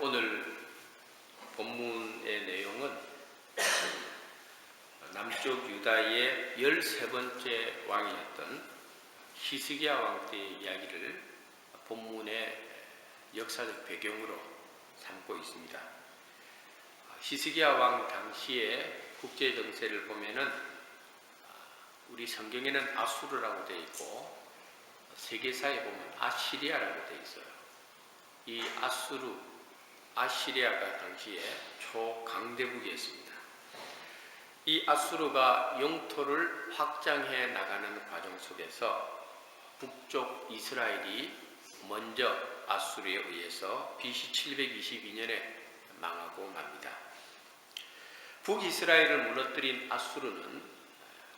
오늘 본문의 내용은 남쪽 유다의 13번째 왕이었던 히스기야 왕 때의 이야기를 본문의 역사적 배경으로 삼고 있습니다. 히스기야 왕 당시의 국제 정세를 보면은 우리 성경에는 아수르라고 되어 있고 세계사에 보면 아시리아라고 되어 있어요. 이 아시리아가 당시에 초강대국이었습니다. 이 아수르가 영토를 확장해 나가는 과정 속에서 북쪽 이스라엘이 먼저 아수르에 의해서 BC 722년에 망하고 맙니다. 북이스라엘을 무너뜨린 아수르는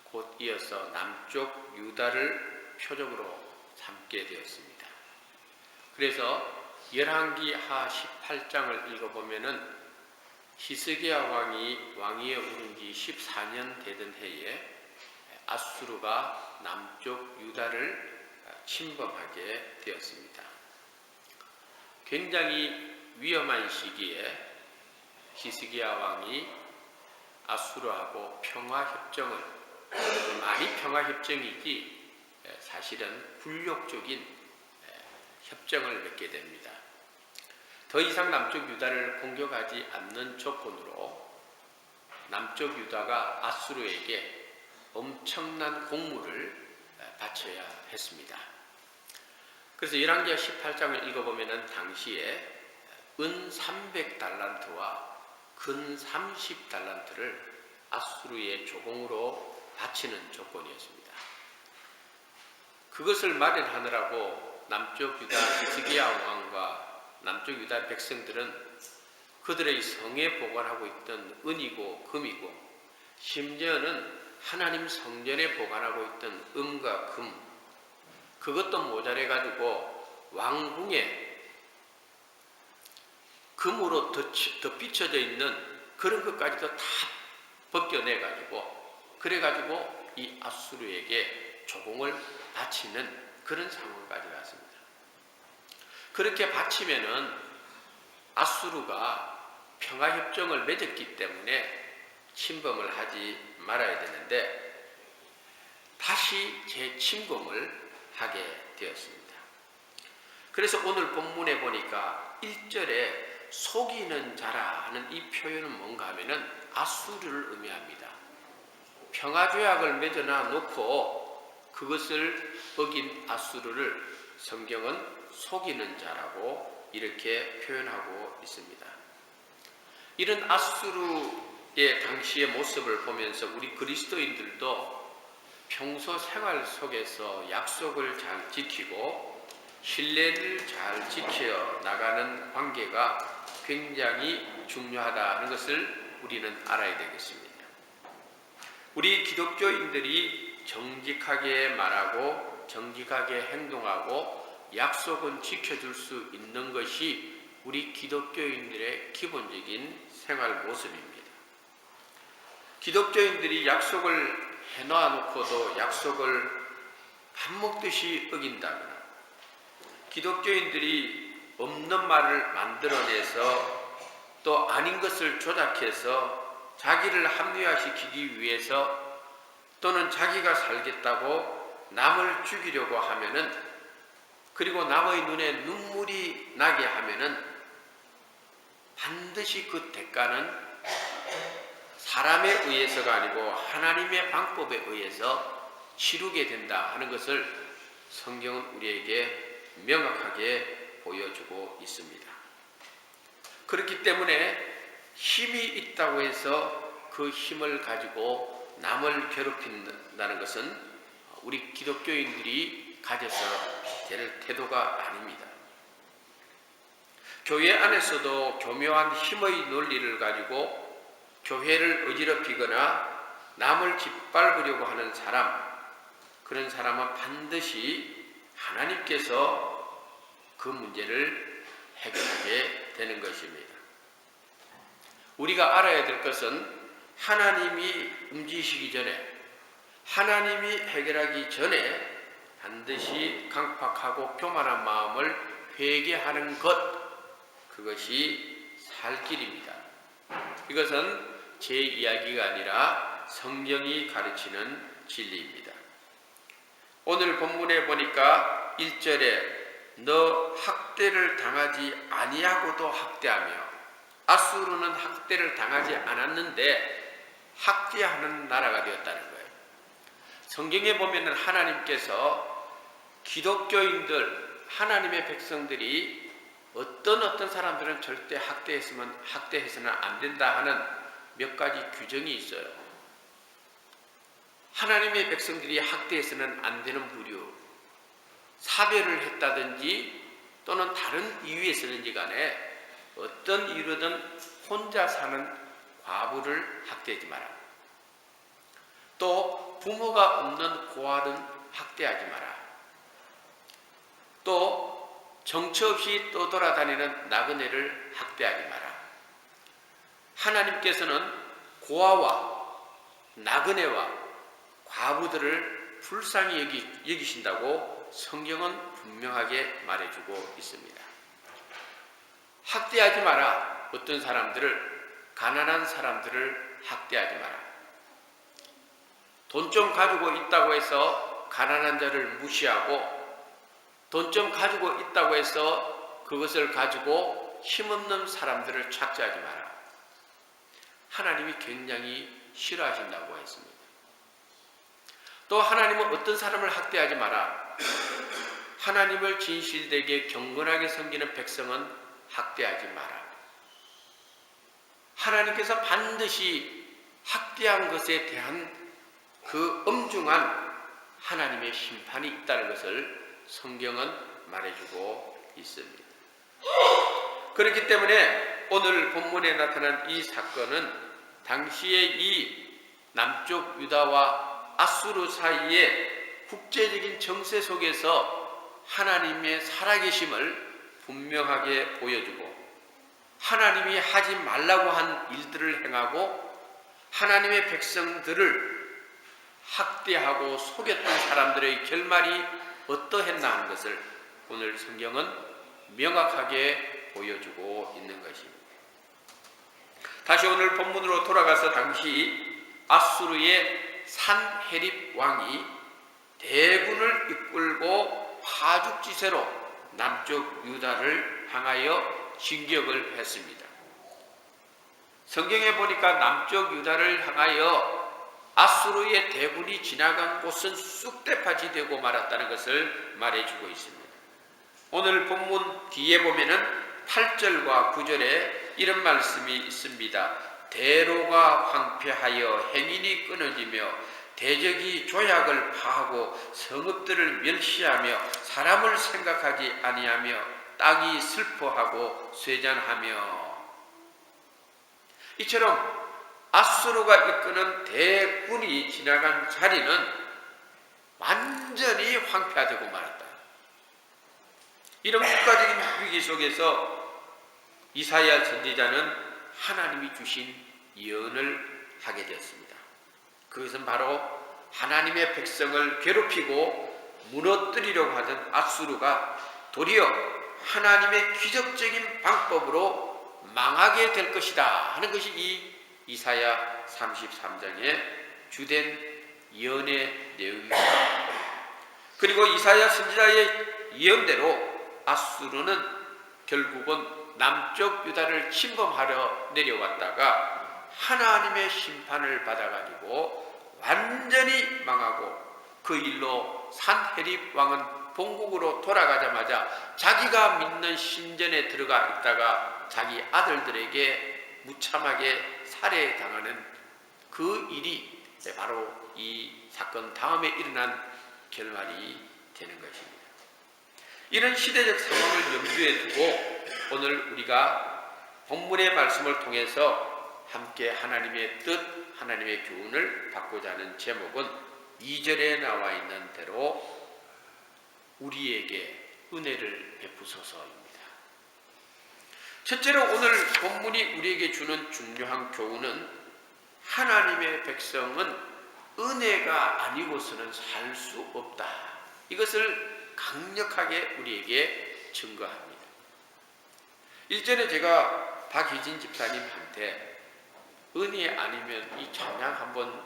곧 이어서 남쪽 유다를 표적으로 삼게 되었습니다. 그래서 열왕기하 18장을 읽어보면은 히스기야 왕이 왕위에 오른 지 14년 되던 해에 아수르가 남쪽 유다를 침범하게 되었습니다. 굉장히 위험한 시기에 히스기야 왕이 아수르하고 평화협정을, 말이 평화협정이지 사실은 굴욕적인 협정을 맺게 됩니다. 더 이상 남쪽 유다를 공격하지 않는 조건으로 남쪽 유다가 아수르에게 엄청난 공물을 바쳐야 했습니다. 그래서 열왕기하 18장을 읽어보면 당시에 은 300달란트와 근 30달란트를 아수르의 조공으로 바치는 조건이었습니다. 그것을 마련하느라고 남쪽 유다 히스기야 왕과 남쪽 유다 백성들은 그들의 성에 보관하고 있던 은이고 금이고 심지어는 하나님 성전에 보관하고 있던 은과 금, 그것도 모자라가지고 왕궁에 금으로 덧비춰져 있는 그런 것까지도 다 벗겨내가지고 그래가지고 이 아수르에게 조공을 바치는 그런 상황까지 왔습니다. 그렇게 바치면은 아수르가 평화협정을 맺었기 때문에 침범을 하지 말아야 되는데 다시 재침공을 하게 되었습니다. 그래서 오늘 본문에 보니까 1절에 속이는 자라 하는 이 표현은 뭔가 하면은 아수르를 의미합니다. 평화조약을 맺어놔 놓고 그것을 어긴 아수르를 성경은 속이는 자라고 이렇게 표현하고 있습니다. 이런 아수르의 당시의 모습을 보면서 우리 그리스도인들도 평소 생활 속에서 약속을 잘 지키고 신뢰를 잘 지켜 나가는 관계가 굉장히 중요하다는 것을 우리는 알아야 되겠습니다. 우리 기독교인들이 정직하게 말하고 정직하게 행동하고 약속은 지켜줄 수 있는 것이 우리 기독교인들의 기본적인 생활 모습입니다. 기독교인들이 약속을 해놔 놓고도 약속을 밥 먹듯이 어긴다거나 기독교인들이 없는 말을 만들어내서 또 아닌 것을 조작해서 자기를 합리화시키기 위해서 또는 자기가 살겠다고 남을 죽이려고 하면은 그리고 남의 눈에 눈물이 나게 하면은 반드시 그 대가는 사람에 의해서가 아니고 하나님의 방법에 의해서 치르게 된다 하는 것을 성경은 우리에게 명확하게 보여주고 있습니다. 그렇기 때문에 힘이 있다고 해서 그 힘을 가지고 남을 괴롭힌다는 것은 우리 기독교인들이 가져서 될 태도가 아닙니다. 교회 안에서도 교묘한 힘의 논리를 가지고 교회를 어지럽히거나 남을 짓밟으려고 하는 사람, 그런 사람은 반드시 하나님께서 그 문제를 해결하게 되는 것입니다. 우리가 알아야 될 것은 하나님이 움직이시기 전에, 하나님이 해결하기 전에 반드시 강팍하고 교만한 마음을 회개하는 것, 그것이 살 길입니다. 이것은 제 이야기가 아니라 성경이 가르치는 진리입니다. 오늘 본문에 보니까 1절에 너 학대를 당하지 아니하고도 학대하며, 아수르는 학대를 당하지 않았는데 학대하는 나라가 되었다는 거예요. 성경에 보면은 하나님께서 기독교인들, 하나님의 백성들이 어떤 사람들은 절대 학대해서는 안 된다 하는 몇 가지 규정이 있어요. 하나님의 백성들이 학대해서는 안 되는 부류, 사별을 했다든지 또는 다른 이유에서든지 간에 어떤 이유로든 혼자 사는 과부를 학대하지 마라. 또 부모가 없는 고아는 학대하지 마라. 또 정처 없이 떠돌아다니는 나그네를 학대하지 마라. 하나님께서는 고아와 나그네와 과부들을 불쌍히 여기신다고 성경은 분명하게 말해주고 있습니다. 학대하지 마라. 어떤 사람들을, 가난한 사람들을 학대하지 마라. 돈 좀 가지고 있다고 해서 가난한 자를 무시하고, 돈 좀 가지고 있다고 해서 그것을 가지고 힘없는 사람들을 착취하지 마라. 하나님이 굉장히 싫어하신다고 했습니다. 또 하나님은 어떤 사람을 학대하지 마라. 하나님을 진실되게 경건하게 섬기는 백성은 학대하지 마라. 하나님께서 반드시 학대한 것에 대한 그 엄중한 하나님의 심판이 있다는 것을 성경은 말해주고 있습니다. 그렇기 때문에 오늘 본문에 나타난 이 사건은 당시의 이 남쪽 유다와 아수르 사이의 국제적인 정세 속에서 하나님의 살아계심을 분명하게 보여주고, 하나님이 하지 말라고 한 일들을 행하고 하나님의 백성들을 학대하고 속였던 사람들의 결말이 어떠했나 하는 것을 오늘 성경은 명확하게 보여주고 있는 것입니다. 다시 오늘 본문으로 돌아가서 당시 아수르의 산헤립 왕이 대군을 이끌고 파죽지세로 남쪽 유다를 향하여 진격을 했습니다. 성경에 보니까 남쪽 유다를 향하여 아수르의 대군이 지나간 곳은 쑥대밭이 되고 말았다는 것을 말해주고 있습니다. 오늘 본문 뒤에 보면은 8절과 9절에 이런 말씀이 있습니다. 대로가 황폐하여 행인이 끊어지며 대적이 조약을 파하고 성읍들을 멸시하며 사람을 생각하지 아니하며 땅이 슬퍼하고 쇠잔하며. 이처럼 아수르가 이끄는 대군이 지나간 자리는 완전히 황폐화되고 말았다. 이런 국가적인 위기 속에서 이사야 선지자는 하나님이 주신 예언을 하게 되었습니다. 그것은 바로 하나님의 백성을 괴롭히고 무너뜨리려고 하던 아수르가 도리어 하나님의 기적적인 방법으로 망하게 될 것이다 하는 것이 이 이사야 33장의 주된 예언의 내용입니다. 그리고 이사야 선지자의 예언대로 아수르는 결국은 남쪽 유다를 침범하려 내려왔다가 하나님의 심판을 받아가지고 완전히 망하고, 그 일로 산헤립 왕은 본국으로 돌아가자마자 자기가 믿는 신전에 들어가 있다가 자기 아들들에게 무참하게 살해당하는 그 일이 바로 이 사건 다음에 일어난 결말이 되는 것입니다. 이런 시대적 상황을 염두에 두고 오늘 우리가 본문의 말씀을 통해서 함께 하나님의 뜻, 하나님의 교훈을 받고자 하는 제목은 2절에 나와 있는 대로 우리에게 은혜를 베푸소서입니다. 첫째로 오늘 본문이 우리에게 주는 중요한 교훈은 하나님의 백성은 은혜가 아니고서는 살 수 없다. 이것을 강력하게 우리에게 증거합니다. 일전에 제가 박희진 집사님한테 은혜 아니면 이 찬양 한번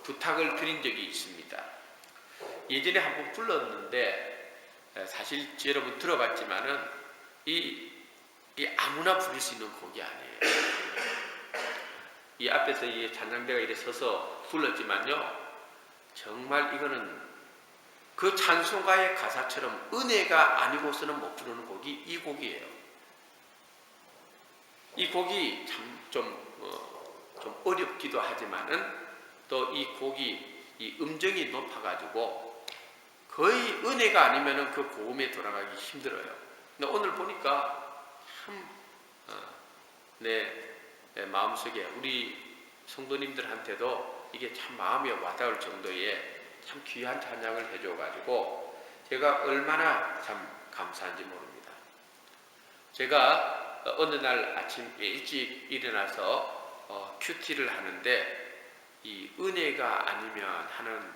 부탁을 드린 적이 있습니다. 예전에 한번 불렀는데 사실 여러분 들어봤지만은 이 아무나 부를 수 있는 곡이 아니에요. 이 앞에서 이 찬양대가 이렇게 서서 불렀지만요, 정말 이거는 그 찬송가의 가사처럼 은혜가 아니고서는 못 부르는 곡이 이 곡이에요. 이 곡이 참 좀 어렵기도 하지만은 또 이 곡이 이 음정이 높아가지고 거의 은혜가 아니면은 그 고음에 돌아가기 힘들어요. 근데 오늘 보니까 참 내 마음속에 우리 성도님들한테도 이게 참 마음에 와닿을 정도의 참 귀한 찬양을 해줘가지고 제가 얼마나 참 감사한지 모릅니다. 제가 어느 날 아침 일찍 일어나서 큐티를 하는데 이 은혜가 아니면 하는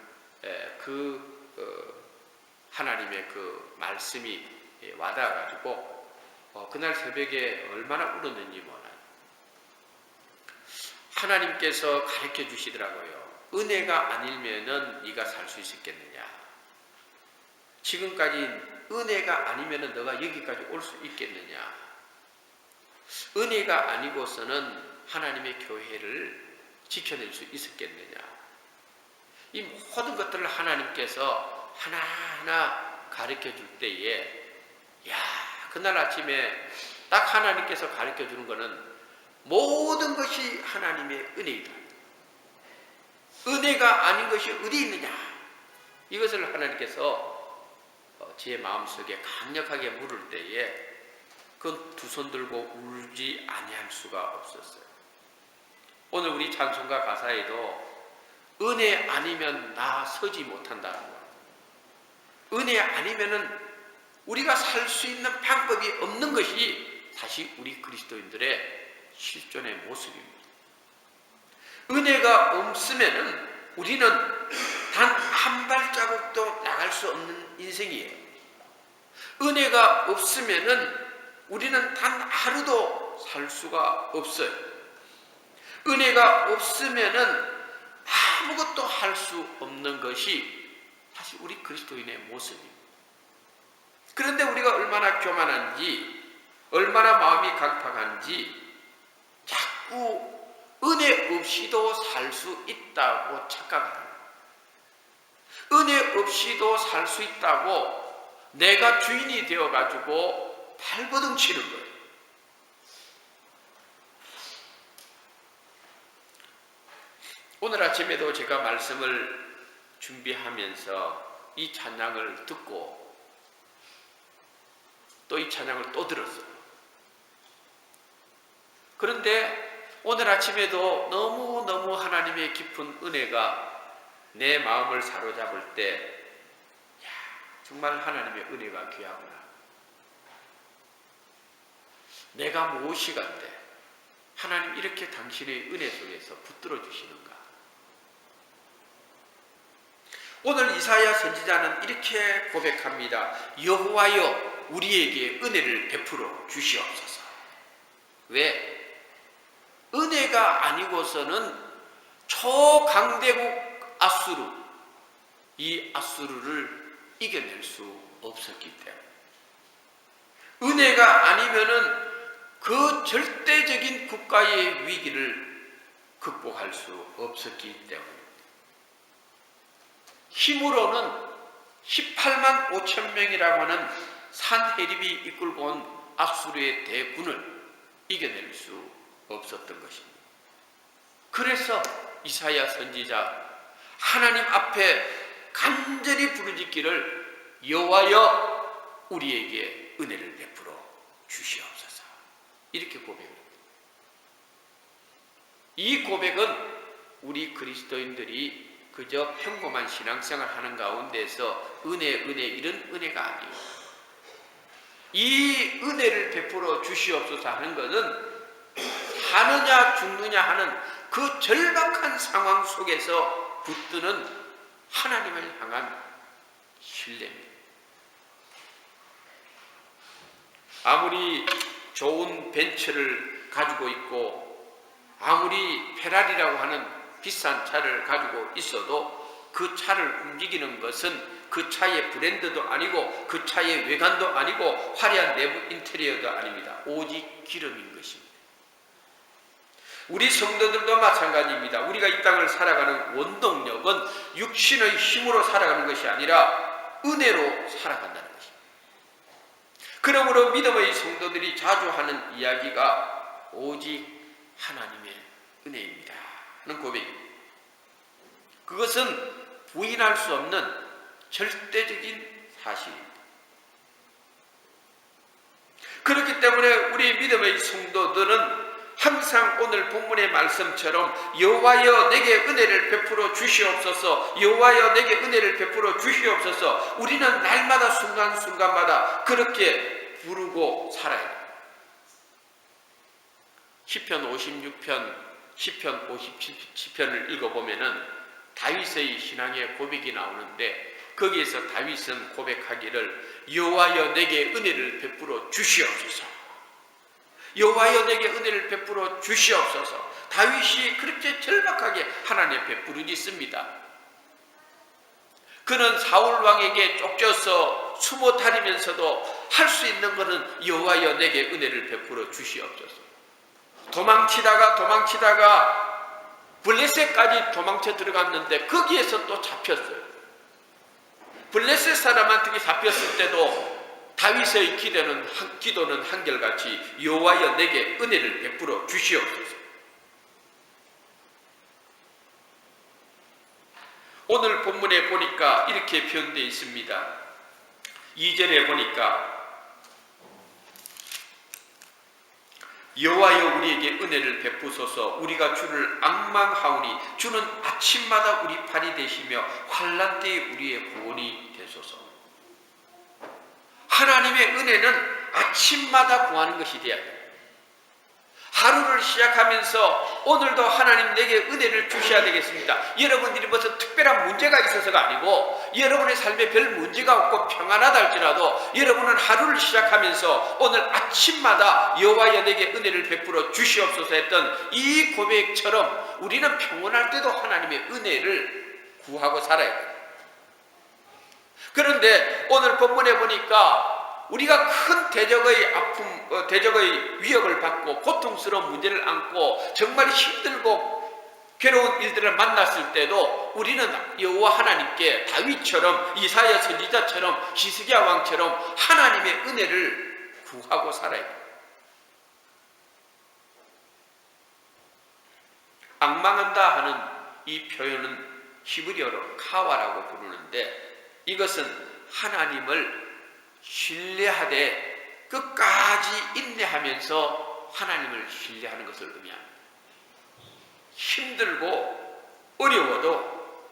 하나님의 그 말씀이 와닿아가지고 그날 새벽에 얼마나 울었는지 몰라요. 하나님께서 가르쳐 주시더라고요. 은혜가 아니면은 네가 살 수 있었겠느냐. 지금까지 은혜가 아니면은 너가 여기까지 올 수 있겠느냐. 은혜가 아니고서는 하나님의 교회를 지켜낼 수 있었겠느냐. 이 모든 것들을 하나님께서 하나하나 가르쳐 줄 때에 그날 아침에 딱 하나님께서 가르쳐 주는 것은 모든 것이 하나님의 은혜이다. 은혜가 아닌 것이 어디 있느냐. 이것을 하나님께서 제 마음속에 강력하게 물을 때에 그 두 손 들고 울지 아니할 수가 없었어요. 오늘 우리 찬송가 가사에도 은혜 아니면 나 서지 못한다는 거예요. 은혜 아니면은 우리가 살 수 있는 방법이 없는 것이 사실 우리 그리스도인들의 실존의 모습입니다. 은혜가 없으면은 우리는 단 한 발자국도 나갈 수 없는 인생이에요. 은혜가 없으면은 우리는 단 하루도 살 수가 없어요. 은혜가 없으면은 아무것도 할 수 없는 것이 사실 우리 그리스도인의 모습입니다. 그런데 우리가 얼마나 교만한지, 얼마나 마음이 강팍한지 자꾸 은혜 없이도 살 수 있다고 착각하는 거예요. 은혜 없이도 살 수 있다고 내가 주인이 되어가지고 발버둥 치는 거예요. 오늘 아침에도 제가 말씀을 준비하면서 이 찬양을 듣고 또 이 찬양을 또 들었어요. 그런데 오늘 아침에도 너무너무 하나님의 깊은 은혜가 내 마음을 사로잡을 때 정말 하나님의 은혜가 귀하구나. 내가 무엇이간데 하나님 이렇게 당신의 은혜 속에서 붙들어 주시는가. 오늘 이사야 선지자는 이렇게 고백합니다. 여호와여 우리에게 은혜를 베풀어 주시옵소서. 왜? 은혜가 아니고서는 초강대국 아수르, 이 아수르를 이겨낼 수 없었기 때문에, 은혜가 아니면은 그 절대적인 국가의 위기를 극복할 수 없었기 때문에, 힘으로는 18만 5천 명이라고 하는 산헤립이 이끌고 온 아수르의 대군을 이겨낼 수 없었던 것입니다. 그래서 이사야 선지자 하나님 앞에 간절히 부르짖기를 여호와여 우리에게 은혜를 베풀어 주시옵소서. 이렇게 고백합니다. 이 고백은 우리 그리스도인들이 그저 평범한 신앙생활 하는 가운데서 은혜 이런 은혜가 아니에요. 이 은혜를 베풀어 주시옵소서 하는 것은 사느냐 죽느냐 하는 그 절박한 상황 속에서 붙드는 하나님을 향한 신뢰입니다. 아무리 좋은 벤츠를 가지고 있고 아무리 페라리라고 하는 비싼 차를 가지고 있어도 그 차를 움직이는 것은 그 차의 브랜드도 아니고 그 차의 외관도 아니고 화려한 내부 인테리어도 아닙니다. 오직 기름인 것입니다. 우리 성도들도 마찬가지입니다. 우리가 이 땅을 살아가는 원동력은 육신의 힘으로 살아가는 것이 아니라 은혜로 살아간다는 것입니다. 그러므로 믿음의 성도들이 자주 하는 이야기가 오직 하나님의 은혜입니다 하는 고백입니다. 그것은 부인할 수 없는 절대적인 사실입니다. 그렇기 때문에 우리 믿음의 성도들은 항상 오늘 본문의 말씀처럼 여호와여 내게 은혜를 베풀어 주시옵소서, 여호와여 내게 은혜를 베풀어 주시옵소서, 우리는 날마다 순간순간마다 그렇게 부르고 살아야 돼요. 시편 56편, 시편 57편을 읽어보면은 다윗의 신앙의 고백이 나오는데 거기에서 다윗은 고백하기를 여호와여 내게 은혜를 베풀어 주시옵소서, 여호와여 내게 은혜를 베풀어 주시옵소서. 다윗이 그렇게 절박하게 하나님 베푸르지 씁니다. 그는 사울 왕에게 쫓겨서 숨어 다니면서도 할 수 있는 것은 여호와여 내게 은혜를 베풀어 주시옵소서. 도망치다가 블레셋까지 도망쳐 들어갔는데 거기에서 또 잡혔어요. 블레셋 사람한테 잡혔을 때도 다윗의 기도는 한결같이 여호와여 내게 은혜를 베풀어 주시옵소서. 오늘 본문에 보니까 이렇게 표현되어 있습니다. 2절에 보니까 여호와여 우리에게 은혜를 베푸소서, 우리가 주를 앙망하오니 주는 아침마다 우리 팔이 되시며 환난 때에 우리의 구원이 되소서. 하나님의 은혜는 아침마다 구하는 것이 되어야 돼요. 하루를 시작하면서 오늘도 하나님 내게 은혜를 주셔야 되겠습니다. 여러분들이 무슨 특별한 문제가 있어서가 아니고 여러분의 삶에 별 문제가 없고 평안하다 할지라도 여러분은 하루를 시작하면서 오늘 아침마다 여호와여 내게 은혜를 베풀어 주시옵소서 했던 이 고백처럼 우리는 평온할 때도 하나님의 은혜를 구하고 살아야 돼요. 그런데 오늘 본문에 보니까 우리가 큰 대적의 아픔, 대적의 위협을 받고 고통스러운 문제를 안고 정말 힘들고 괴로운 일들을 만났을 때도 우리는 여호와 하나님께 다윗처럼 이사야 선지자처럼 히스기야 왕처럼 하나님의 은혜를 구하고 살아야 돼요. 앙망한다 하는 이 표현은 히브리어로 카와라고 부르는데 이것은 하나님을 신뢰하되 끝까지 인내하면서 하나님을 신뢰하는 것을 의미합니다. 힘들고 어려워도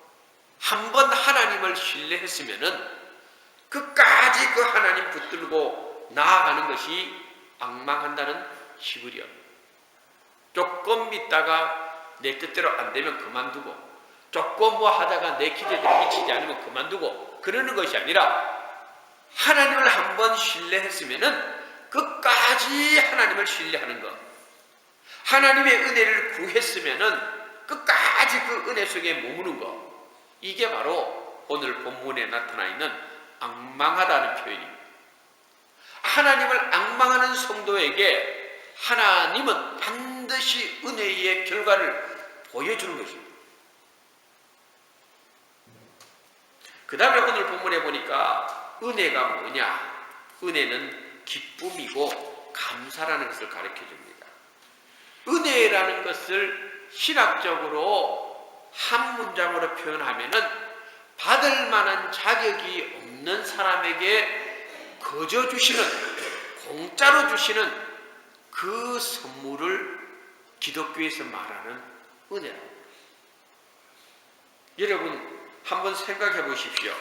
한번 하나님을 신뢰했으면은 끝까지 그 하나님 붙들고 나아가는 것이 앙망한다는 히브리어. 조금 믿다가 내 뜻대로 안 되면 그만두고, 조금 뭐 하다가 내 기대대로 미치지 않으면 그만두고 그러는 것이 아니라 하나님을 한번 신뢰했으면은 끝까지 하나님을 신뢰하는 것. 하나님의 은혜를 구했으면은 끝까지 그 은혜 속에 머무는 것. 이게 바로 오늘 본문에 나타나 있는 앙망하다는 표현입니다. 하나님을 앙망하는 성도에게 하나님은 반드시 은혜의 결과를 보여주는 것입니다. 그 다음에 오늘 본문에 보니까 은혜가 뭐냐? 은혜는 기쁨이고 감사라는 것을 가르쳐 줍니다. 은혜라는 것을 신학적으로 한 문장으로 표현하면은 받을 만한 자격이 없는 사람에게 거저 주시는, 공짜로 주시는 그 선물을 기독교에서 말하는 은혜랍니다. 여러분 한번 생각해 보십시오.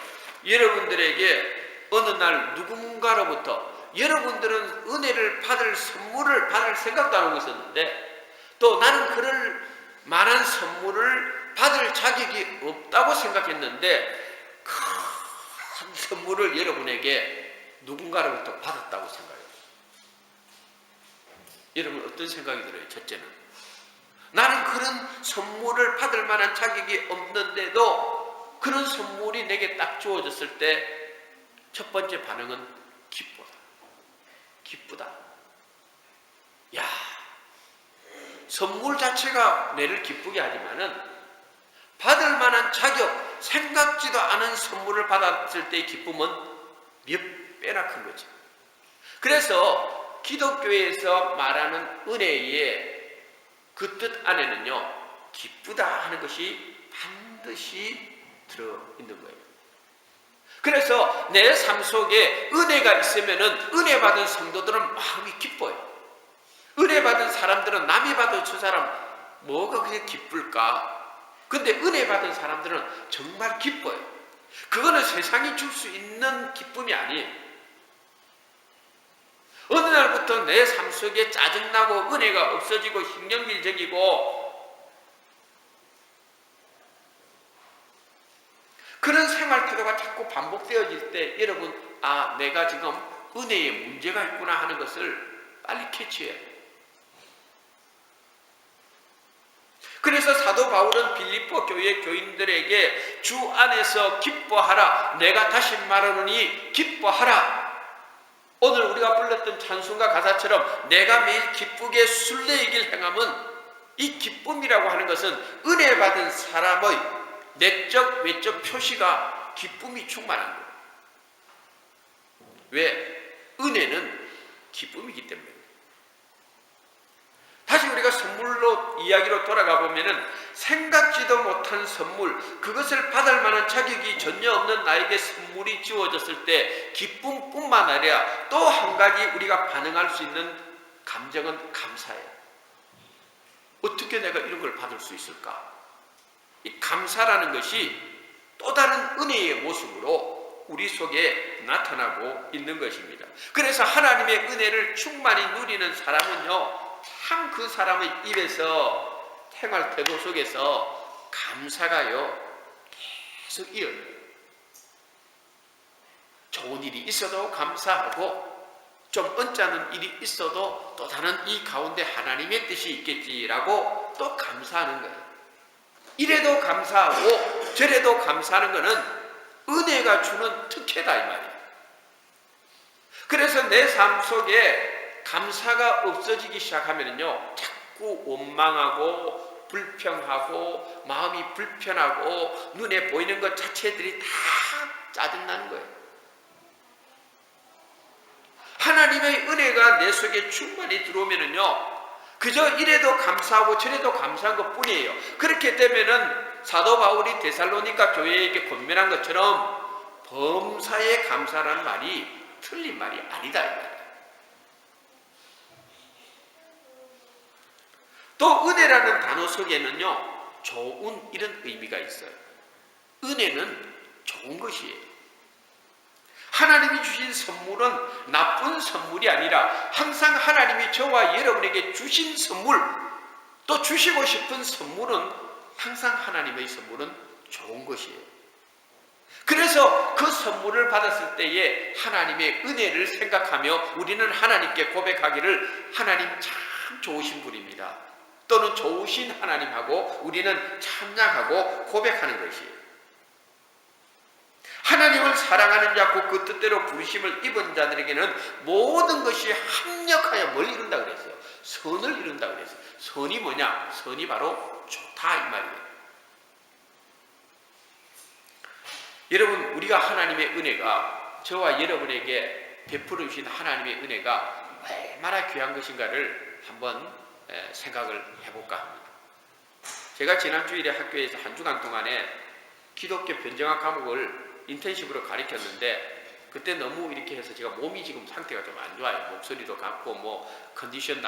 여러분들에게 어느 날 누군가로부터 여러분들은 은혜를 받을 선물을 받을 생각도 안 하고 있었는데 또 나는 그럴 만한 선물을 받을 자격이 없다고 생각했는데 큰 선물을 여러분에게 누군가로부터 받았다고 생각해요. 여러분 어떤 생각이 들어요? 첫째는 나는 그런 선물을 받을 만한 자격이 없는데도 그런 선물이 내게 딱 주어졌을 때 첫 번째 반응은 기쁘다. 기쁘다. 야, 선물 자체가 내를 기쁘게 하지만은 받을 만한 자격, 생각지도 않은 선물을 받았을 때의 기쁨은 몇 배나 큰 거죠. 그래서 기독교에서 말하는 은혜의 그 뜻 안에는요, 기쁘다 하는 것이 반드시 들어있는 거예요. 그래서 내 삶 속에 은혜가 있으면은 은혜 받은 성도들은 마음이 기뻐요. 은혜 받은 사람들은 남이 봐도 저 사람 뭐가 그렇게 기쁠까? 근데 은혜 받은 사람들은 정말 기뻐요. 그거는 세상이 줄 수 있는 기쁨이 아니에요. 어느 날부터 내 삶 속에 짜증나고 은혜가 없어지고 신경질적이고 그런 생활 태도가 자꾸 반복되어질 때 여러분, 아, 내가 지금 은혜에 문제가 있구나 하는 것을 빨리 캐치해야 돼요. 그래서 사도 바울은 빌립보 교회 교인들에게 주 안에서 기뻐하라. 내가 다시 말하노니 기뻐하라. 오늘 우리가 불렀던 찬송가 가사처럼 내가 매일 기쁘게 순례이길 행함은 이 기쁨이라고 하는 것은 은혜 받은 사람의 내적 외적 표시가 기쁨이 충만한 거예요. 왜? 은혜는 기쁨이기 때문에. 다시 우리가 선물로 이야기로 돌아가 보면은 생각지도 못한 선물, 그것을 받을 만한 자격이 전혀 없는 나에게 선물이 주어졌을 때 기쁨뿐만 아니라 또 한 가지 우리가 반응할 수 있는 감정은 감사예요. 어떻게 내가 이런 걸 받을 수 있을까? 이 감사라는 것이 또 다른 은혜의 모습으로 우리 속에 나타나고 있는 것입니다. 그래서 하나님의 은혜를 충만히 누리는 사람은요, 참 그 사람의 입에서 생활 태도 속에서 감사가요 계속 이어져요. 좋은 일이 있어도 감사하고 좀 언짢은 일이 있어도 또 다른 이 가운데 하나님의 뜻이 있겠지라고 또 감사하는 거예요. 이래도 감사하고 저래도 감사하는 것은 은혜가 주는 특혜다 이 말이에요. 그래서 내 삶 속에 감사가 없어지기 시작하면요 자꾸 원망하고 불평하고 마음이 불편하고 눈에 보이는 것 자체들이 다 짜증나는 거예요. 하나님의 은혜가 내 속에 충만히 들어오면은요 그저 이래도 감사하고 저래도 감사한 것 뿐이에요. 그렇게 되면은 사도 바울이 데살로니가 교회에게 권면한 것처럼 범사에 감사라는 말이 틀린 말이 아니다 이 말이에요. 또 은혜라는 단어 속에는요 좋은 이런 의미가 있어요. 은혜는 좋은 것이에요. 하나님이 주신 선물은 나쁜 선물이 아니라 항상 하나님이 저와 여러분에게 주신 선물, 또 주시고 싶은 선물은 항상 하나님의 선물은 좋은 것이에요. 그래서 그 선물을 받았을 때에 하나님의 은혜를 생각하며 우리는 하나님께 고백하기를 하나님 참 좋으신 분입니다. 또는 좋으신 하나님하고 우리는 찬양하고 고백하는 것이에요. 하나님을 사랑하는 자, 곧 그 뜻대로 부르심을 입은 자들에게는 모든 것이 합력하여 뭘 이룬다 그랬어요? 선을 이룬다 그랬어요. 선이 뭐냐? 선이 바로 좋다 이 말이에요. 여러분, 우리가 하나님의 은혜가 저와 여러분에게 베풀어 주신 하나님의 은혜가 얼마나 귀한 것인가를 한번 생각을 해볼까 합니다. 제가 지난 주일에 학교에서 한 주간 동안에 기독교 변정학 과목을 인텐시브로 가르쳤는데 그때 너무 이렇게 해서 제가 몸이 지금 상태가 좀 안 좋아요. 목소리도 갔고 뭐 컨디션도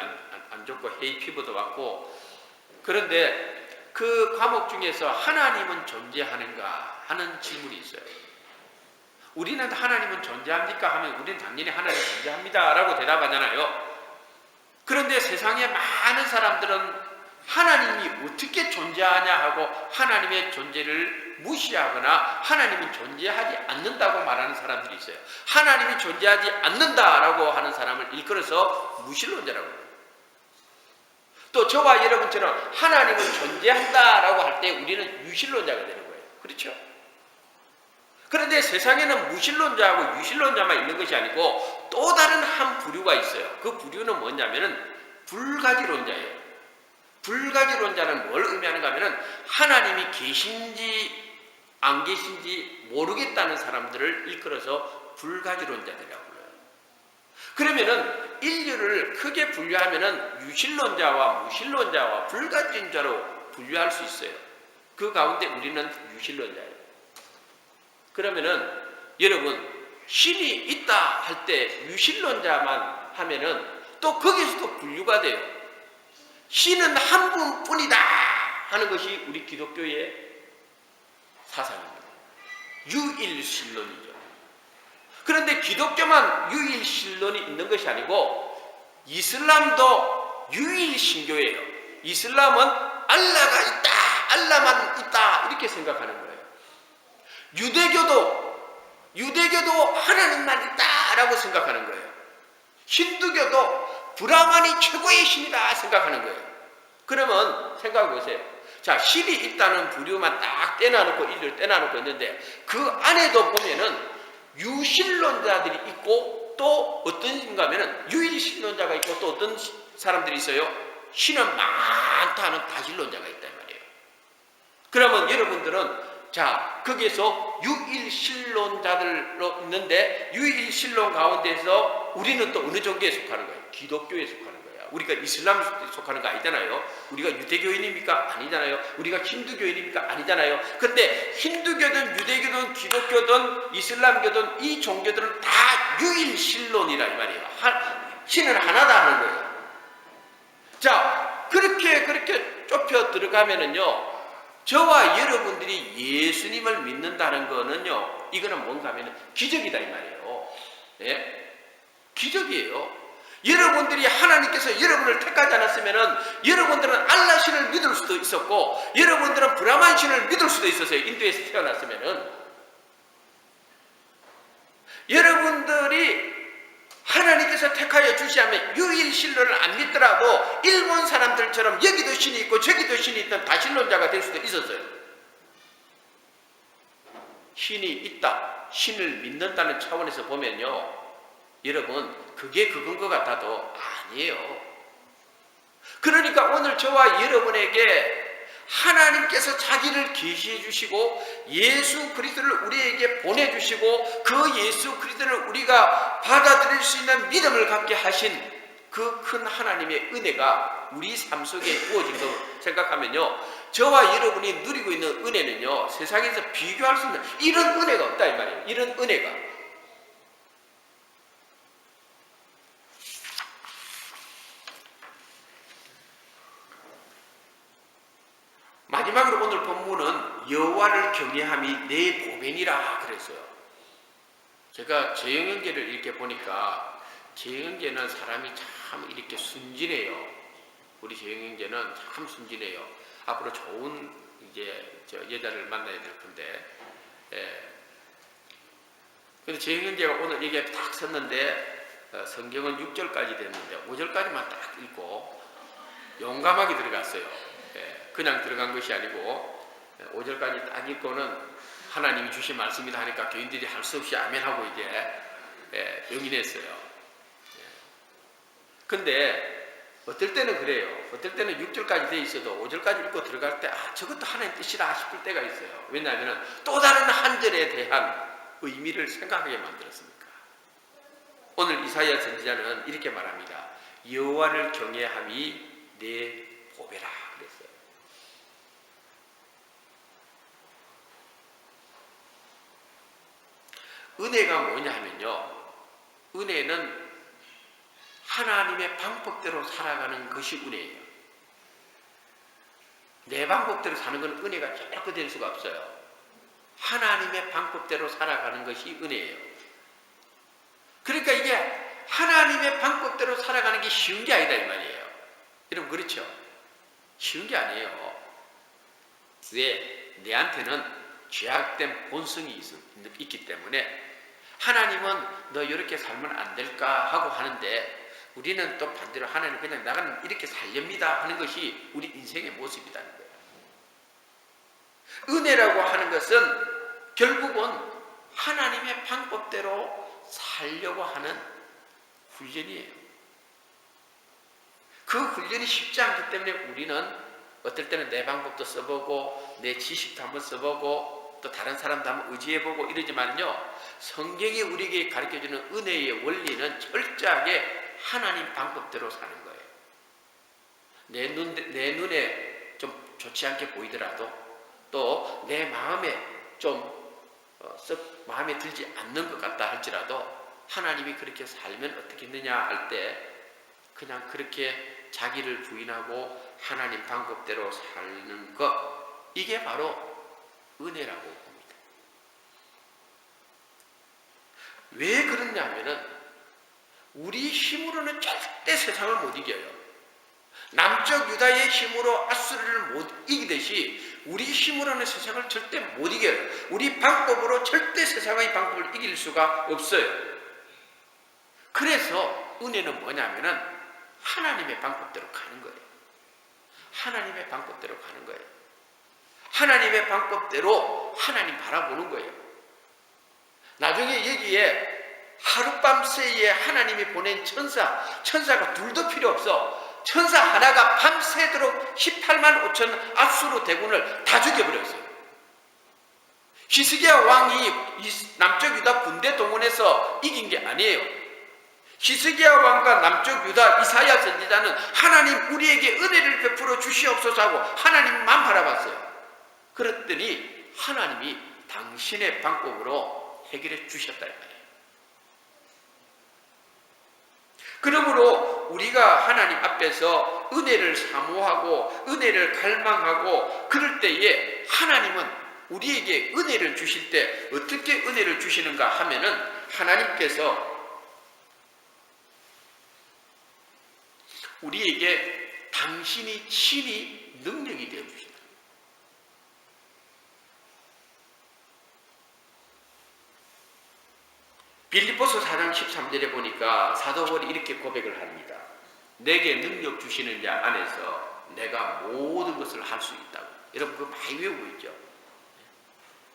안 좋고 헤이 피부도 왔고. 그런데 그 과목 중에서 하나님은 존재하는가 하는 질문이 있어요. 우리는 하나님은 존재합니까? 하면 우리는 당연히 하나님 존재합니다 라고 대답하잖아요. 그런데 세상에 많은 사람들은 하나님이 어떻게 존재하냐 하고 하나님의 존재를 무시하거나 하나님은 존재하지 않는다고 말하는 사람들이 있어요. 하나님이 존재하지 않는다라고 하는 사람을 일컬어서 무신론자라고 해요. 또 저와 여러분처럼 하나님은 존재한다라고 할 때 우리는 유실론자가 되는 거예요. 그렇죠? 그런데 세상에는 무신론자하고 유실론자만 있는 것이 아니고 또 다른 한 부류가 있어요. 그 부류는 뭐냐면은 불가지론자예요. 불가지론자는 뭘 의미하는가 하면은 하나님이 계신지 안 계신지 모르겠다는 사람들을 일컬어서 불가지론자들이라고 불러요. 그러면은 인류를 크게 분류하면은 유실론자와 무신론자와 불가지론자로 분류할 수 있어요. 그 가운데 우리는 유실론자예요. 그러면은 여러분 신이 있다 할 때 유실론자만 하면은 또 거기서도 분류가 돼요. 신은 한 분뿐이다 하는 것이 우리 기독교의 사상입니다. 유일신론이죠. 그런데 기독교만 유일신론이 있는 것이 아니고 이슬람도 유일신교예요. 이슬람은 알라가 있다, 알라만 있다 이렇게 생각하는 거예요. 유대교도 하나님만 있다라고 생각하는 거예요. 힌두교도 브라만이 최고의 신이다 생각하는 거예요. 그러면 생각해 보세요. 자, 신이 있다는 부류만 딱 떼놔놓고 인류를 떼놔놓고 있는데 그 안에도 보면은 유신론자들이 있고 또 어떤 신가 하면은 유일신론자가 있고 또 어떤 사람들이 있어요. 신은 많다 하는 다신론자가 있단 말이에요. 그러면 여러분들은 자, 거기에서 유일신론자들로 있는데 유일신론 가운데서 우리는 또 어느 종교에 속하는 거예요? 기독교에 속하는 거예요. 우리가 이슬람에 속하는 거 아니잖아요. 우리가 유대교인입니까? 아니잖아요. 우리가 힌두교인입니까? 아니잖아요. 근데 힌두교든 유대교든 기독교든 이슬람교든 이 종교들은 다 유일신론이라 이 말이에요. 신은 하나다 하는 거예요. 자, 그렇게 좁혀 들어가면은요, 저와 여러분들이 예수님을 믿는다는 거는요, 이거는 뭔가 하면 기적이다 이 말이에요. 예? 기적이에요. 여러분들이 하나님께서 여러분을 택하지 않았으면은 여러분들은 알라 신을 믿을 수도 있었고 여러분들은 브라만 신을 믿을 수도 있었어요. 인도에서 태어났으면은. 여러분들이 하나님께서 택하여 주시면 유일신론을 안 믿더라도 일본 사람들처럼 여기도 신이 있고 저기도 신이 있던 다신론자가 될 수도 있었어요. 신이 있다, 신을 믿는다는 차원에서 보면요, 여러분 그게 그건 것 같아도 아니에요. 그러니까 오늘 저와 여러분에게 하나님께서 자기를 계시해 주시고 예수 그리스도를 우리에게 보내주시고 그 예수 그리스도를 우리가 받아들일 수 있는 믿음을 갖게 하신 그 큰 하나님의 은혜가 우리 삶 속에 부어진 거 생각하면요, 저와 여러분이 누리고 있는 은혜는요, 세상에서 비교할 수 있는 이런 은혜가 없다 이 말이에요. 이런 은혜가. 마지막으로 오늘 본문은 여호와를 경외함이 내 보배니라 그랬어요. 제가 재영형제를 이렇게 보니까 재영형제는 사람이 참 이렇게 순진해요. 우리 재영형제는 참 순진해요. 앞으로 좋은 이제 저 여자를 만나야 될 건데, 근데 재영형제가 오늘 여기에 딱 섰는데 성경은 6절까지 됐는데 5절까지만 딱 읽고 용감하게 들어갔어요. 그냥 들어간 것이 아니고 5절까지 딱 읽고는 하나님이 주신 말씀이다 하니까 교인들이 할 수 없이 아멘하고 이제 용인했어요. 근데 어떨 때는 그래요. 어떨 때는 6절까지 돼 있어도 5절까지 읽고 들어갈 때 저것도 하나님 뜻이라 싶을 때가 있어요. 왜냐하면 또 다른 한 절에 대한 의미를 생각하게 만들었으니까. 오늘 이사야 선지자는 이렇게 말합니다. 여호와를 경외함이 내 보배라 그랬어요. 은혜가 뭐냐 하면요, 은혜는 하나님의 방법대로 살아가는 것이 은혜예요. 내 방법대로 사는 건 은혜가 결코 될 수가 없어요. 하나님의 방법대로 살아가는 것이 은혜예요. 그러니까 이게 하나님의 방법대로 살아가는 게 쉬운 게 아니다 이 말이에요. 여러분 그렇죠? 쉬운 게 아니에요. 왜? 내한테는 죄악된 본성이 있기 때문에 하나님은 너 이렇게 살면 안 될까 하고 하는데 우리는 또 반대로 하나님 그냥 나는 이렇게 살렵니다 하는 것이 우리 인생의 모습이라는 거예요. 은혜라고 하는 것은 결국은 하나님의 방법대로 살려고 하는 훈련이에요. 그 훈련이 쉽지 않기 때문에 우리는 어떨 때는 내 방법도 써보고 내 지식도 한번 써보고 또 다른 사람도 한번 의지해보고 이러지만요, 성경이 우리에게 가르쳐주는 은혜의 원리는 철저하게 하나님 방법대로 사는 거예요. 내 눈에 좀 좋지 않게 보이더라도 또 내 마음에 좀 마음에 들지 않는 것 같다 할지라도 하나님이 그렇게 살면 어떻게 했느냐 할 때 그냥 그렇게 자기를 부인하고 하나님 방법대로 사는 것, 이게 바로 은혜라고 봅니다. 왜 그러냐면은 우리 힘으로는 절대 세상을 못 이겨요. 남쪽 유다의 힘으로 아수르를 못 이기듯이 우리 힘으로는 세상을 절대 못 이겨요. 우리 방법으로 절대 세상의 방법을 이길 수가 없어요. 그래서 은혜는 뭐냐면은 하나님의 방법대로 가는 거예요. 하나님의 방법대로 가는 거예요. 하나님의 방법대로 하나님 바라보는 거예요. 나중에 여기에 하룻밤 새에 하나님이 보낸 천사가 둘도 필요 없어. 천사 하나가 밤새도록 18만 5천 아수르 대군을 다 죽여버렸어요. 히스기야 왕이 남쪽 유다 군대 동원해서 이긴 게 아니에요. 히스기야 왕과 남쪽 유다 이사야 선지자는 하나님 우리에게 은혜를 베풀어 주시옵소서 하고 하나님만 바라봤어요. 그랬더니 하나님이 당신의 방법으로 해결해 주셨다 말이에요. 그러므로 우리가 하나님 앞에서 은혜를 사모하고 은혜를 갈망하고 그럴 때에 하나님은 우리에게 은혜를 주실 때 어떻게 은혜를 주시는가 하면은 하나님께서 우리에게 당신이 친히 능력이 되어 주신다. 빌립보서 4장 13절에 보니까 사도 바울이 이렇게 고백을 합니다. 내게 능력 주시는 자 안에서 내가 모든 것을 할 수 있다고. 여러분 그거 많이 외우고 있죠.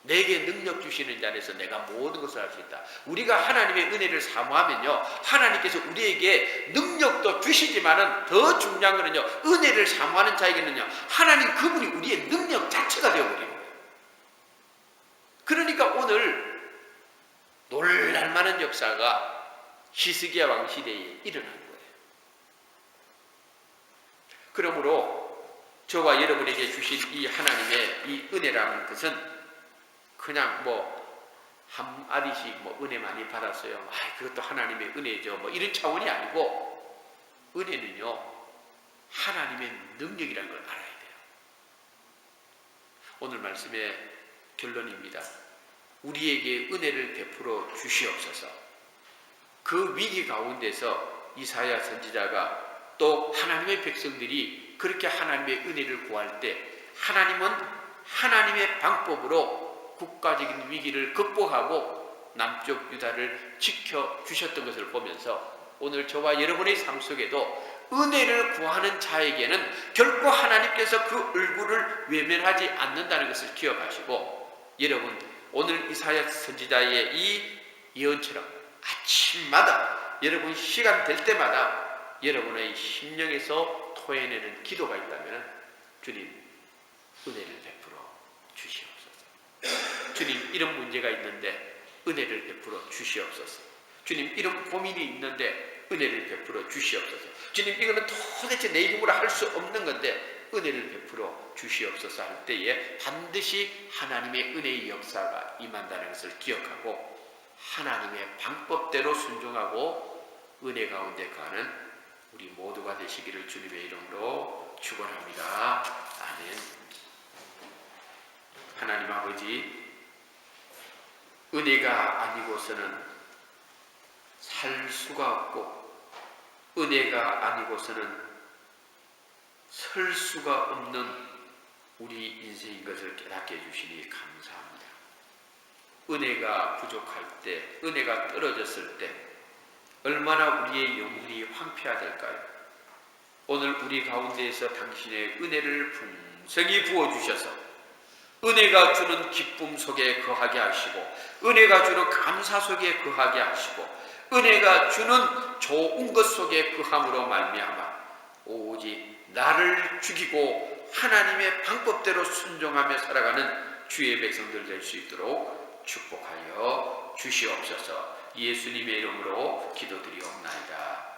내게 능력 주시는 자 안에서 내가 모든 것을 할 수 있다. 우리가 하나님의 은혜를 사모하면요, 하나님께서 우리에게 능력도 주시지만은 더 중요한 거는요, 은혜를 사모하는 자에게는요, 하나님 그분이 우리의 능력 자체가 되어버리는 거예요. 그러니까 오늘 놀랄만한 역사가 히스기야 왕 시대에 일어난 거예요. 그러므로 저와 여러분에게 주신 이 하나님의 이 은혜라는 것은 그냥 한 아리씩 은혜 많이 받았어요. 그것도 하나님의 은혜죠. 이런 차원이 아니고, 은혜는요, 하나님의 능력이라는 걸 알아야 돼요. 오늘 말씀의 결론입니다. 우리에게 은혜를 베풀어 주시옵소서. 그 위기 가운데서 이사야 선지자가 또 하나님의 백성들이 그렇게 하나님의 은혜를 구할 때 하나님은 하나님의 방법으로 국가적인 위기를 극복하고 남쪽 유다를 지켜주셨던 것을 보면서 오늘 저와 여러분의 삶 속에도 은혜를 구하는 자에게는 결코 하나님께서 그 얼굴을 외면하지 않는다는 것을 기억하시고, 여러분 오늘 이사야 선지자의 이 예언처럼 아침마다 여러분 시간 될 때마다 여러분의 심령에서 토해내는 기도가 있다면 주님 은혜를 베풀어 주시옵소서. 주님 이런 문제가 있는데 은혜를 베풀어 주시옵소서. 주님 이런 고민이 있는데 은혜를 베풀어 주시옵소서. 주님 이거는 도대체 내 힘으로 할 수 없는 건데 은혜를 베풀어 주시옵소서 할 때에 반드시 하나님의 은혜의 역사가 임한다는 것을 기억하고 하나님의 방법대로 순종하고 은혜 가운데 가는 우리 모두가 되시기를 주님의 이름으로 축원합니다. 아멘. 하나님 아버지, 은혜가 아니고서는 살 수가 없고 은혜가 아니고서는 설 수가 없는 우리 인생인 것을 깨닫게 해주시니 감사합니다. 은혜가 부족할 때, 은혜가 떨어졌을 때 얼마나 우리의 영혼이 황폐화될까요? 오늘 우리 가운데에서 당신의 은혜를 풍성히 부어주셔서 은혜가 주는 기쁨 속에 거하게 하시고 은혜가 주는 감사 속에 거하게 하시고 은혜가 주는 좋은 것 속에 거함으로 말미암아 오직 나를 죽이고 하나님의 방법대로 순종하며 살아가는 주의 백성들 될 수 있도록 축복하여 주시옵소서. 예수님의 이름으로 기도드리옵나이다.